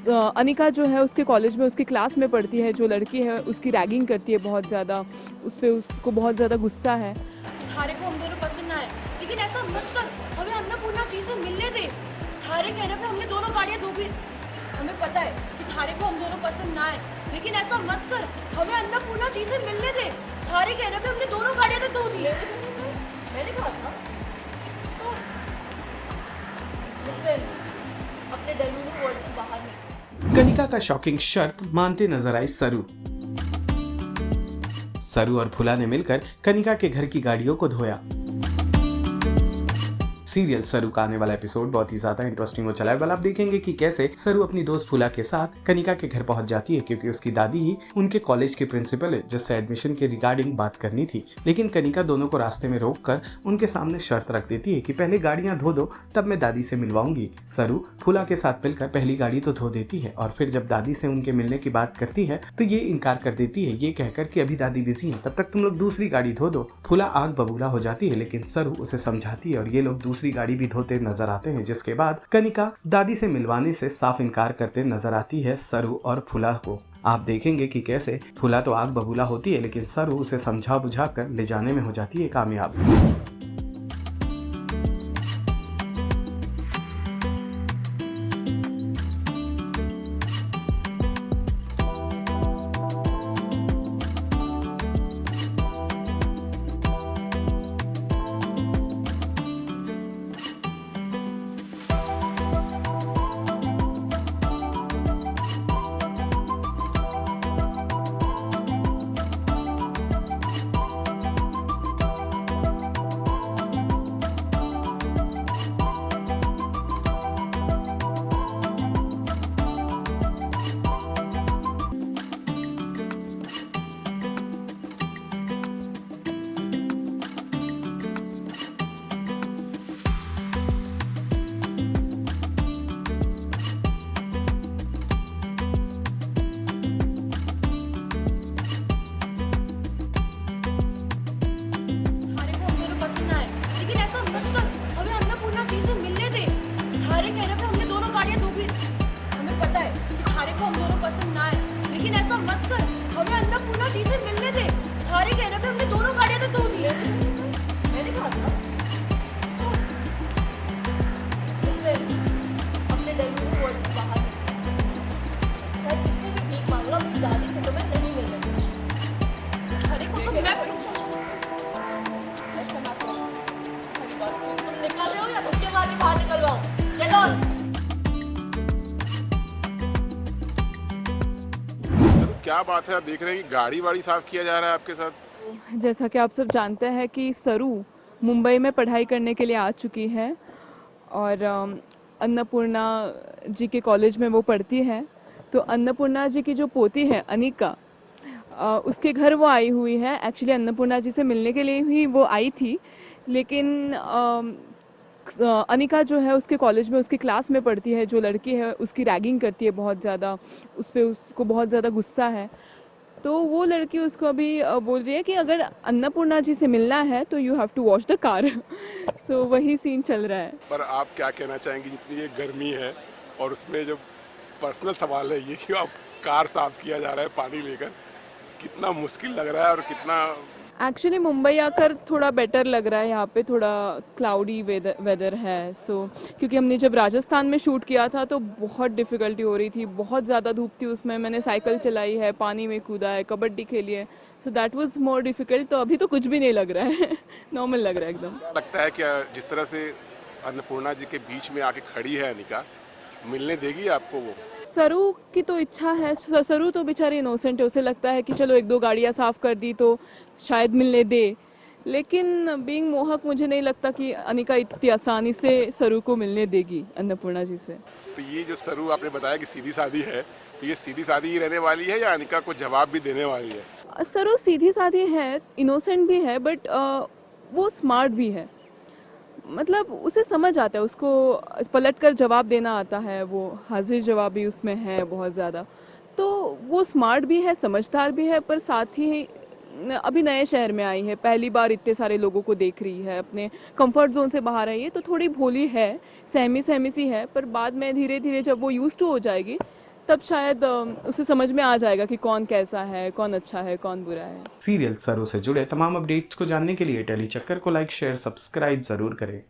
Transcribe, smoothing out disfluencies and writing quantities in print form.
अनिका जो है उसके कॉलेज में उसकी क्लास में पढ़ती है, जो लड़की है उसकी रैगिंग करती है बहुत ज़्यादा, उस पर उसको बहुत ज़्यादा गुस्सा है। थारे को हम दोनों पसंद ना आए, लेकिन ऐसा मत कर, हमें अन्नपूर्णा जी से मिलने दे। थारे कहने पे हमने दोनों गाड़ियाँ धो दी। हमें पता है कि थारे को हम दोनों पसंद ना आए, लेकिन ऐसा मत कर, हमें अन्नपूर्णा जी से मिलने दे। थारे कहने पे हमने दोनों गाड़ियाँ तो धो दी। मैंने कहा था तो लिसन, अपने डेलूलू वर्ल्ड से बाहर निकल। कनिका का शॉकिंग शर्त मानते नजर आई सरू। सरू और फुला ने मिलकर कनिका के घर की गाड़ियों को धोया। सीरियल सरू का आने वाला एपिसोड बहुत ही ज्यादा इंटरेस्टिंग हो चला है। आप देखेंगे कि कैसे सरू अपनी दोस्त फुला के साथ कनिका के घर पहुंच जाती है, क्योंकि उसकी दादी ही उनके कॉलेज की प्रिंसिपल है जिससे एडमिशन के रिगार्डिंग बात करनी थी। लेकिन कनिका दोनों को रास्ते में रोककर उनके सामने शर्त रख देती है कि पहले गाड़ियां धो दो, तब मैं दादी से मिलवाऊंगी। सरू फुला के साथ मिलकर पहली गाड़ी तो धो देती है और फिर जब दादी से उनके मिलने की बात करती है तो ये इनकार कर देती है, ये कहकर कि अभी दादी बिजी है, तब तक तुम लोग दूसरी गाड़ी धो दो। फुला आग बबूला हो जाती है, लेकिन सरू उसे समझाती है और ये लोग दूसरी गाड़ी भी धोते नजर आते हैं, जिसके बाद कनिका दादी से मिलवाने से साफ इनकार करते नजर आती है सरू और फुला को। आप देखेंगे कि कैसे फुला तो आग बबूला होती है, लेकिन सरू उसे समझा बुझा कर ले जाने में हो जाती है कामयाब। क्या बात है, आप देख रहे हैं कि गाड़ी वाड़ी साफ किया जा रहा है आपके साथ। जैसा कि आप सब जानते हैं कि सरू मुंबई में पढ़ाई करने के लिए आ चुकी है और अन्नपूर्णा जी के कॉलेज में वो पढ़ती है। तो अन्नपूर्णा जी की जो पोती है अनिका, उसके घर वो आई हुई है। एक्चुअली अन्नपूर्णा जी से मिलने के लिए ही वो आई थी, लेकिन अनिका जो है उसके कॉलेज में उसकी क्लास में पढ़ती है, जो लड़की है उसकी रैगिंग करती है बहुत ज़्यादा, उस पर उसको बहुत ज़्यादा गुस्सा है। तो वो लड़की उसको अभी बोल रही है कि अगर अन्नपूर्णा जी से मिलना है तो you have to wash the car. So वही सीन चल रहा है। पर आप क्या कहना चाहेंगी, जितनी ये गर्मी है और उसमें जो पर्सनल सवाल है ये कि आप कार साफ किया जा रहा है पानी लेकर, कितना मुश्किल लग रहा है और कितना। एक्चुअली मुंबई आकर थोड़ा बेटर लग रहा है, यहाँ पे थोड़ा क्लाउडी वेदर है। क्योंकि हमने जब राजस्थान में शूट किया था तो बहुत डिफ़िकल्टी हो रही थी, बहुत ज़्यादा धूप थी उसमें। मैंने साइकिल चलाई है, पानी में कूदा है, कबड्डी खेली है, so that was more difficult. तो अभी तो कुछ भी नहीं लग रहा है, नॉर्मल लग रहा है एकदम। लगता है कि जिस तरह से अन्नपूर्णा जी के बीच में आके खड़ी है अनिका, मिलने देगी आपको वो? सरू की तो इच्छा है। सरू तो बेचारी इनोसेंट है, उसे लगता है कि चलो एक दो गाड़ियाँ साफ़ कर दी तो शायद मिलने दे। लेकिन बीइंग मोहक मुझे नहीं लगता कि अनिका इतनी आसानी से सरू को मिलने देगी अन्नपूर्णा जी से। तो ये जो सरू आपने बताया कि सीधी सादी है, तो ये सीधी सादी ही रहने वाली है या अनिका को जवाब भी देने वाली है? सरू सीधी सादी है, इनोसेंट भी है, बट वो स्मार्ट भी है। मतलब उसे समझ आता है, उसको पलट कर जवाब देना आता है, वो हाजिर जवाब भी उसमें है बहुत ज़्यादा। तो वो स्मार्ट भी है, समझदार भी है, पर साथ ही अभी नए शहर में आई है, पहली बार इतने सारे लोगों को देख रही है, अपने कंफर्ट जोन से बाहर आई है, तो थोड़ी भोली है, सहमी सहमी सी है। पर बाद में धीरे धीरे जब वो यूज्ड टू हो जाएगी तब शायद उसे समझ में आ जाएगा कि कौन कैसा है, कौन अच्छा है, कौन बुरा है। सीरियल सरू से जुड़े तमाम अपडेट्स को जानने के लिए टेली चक्कर को लाइक, शेयर, सब्सक्राइब जरूर करें।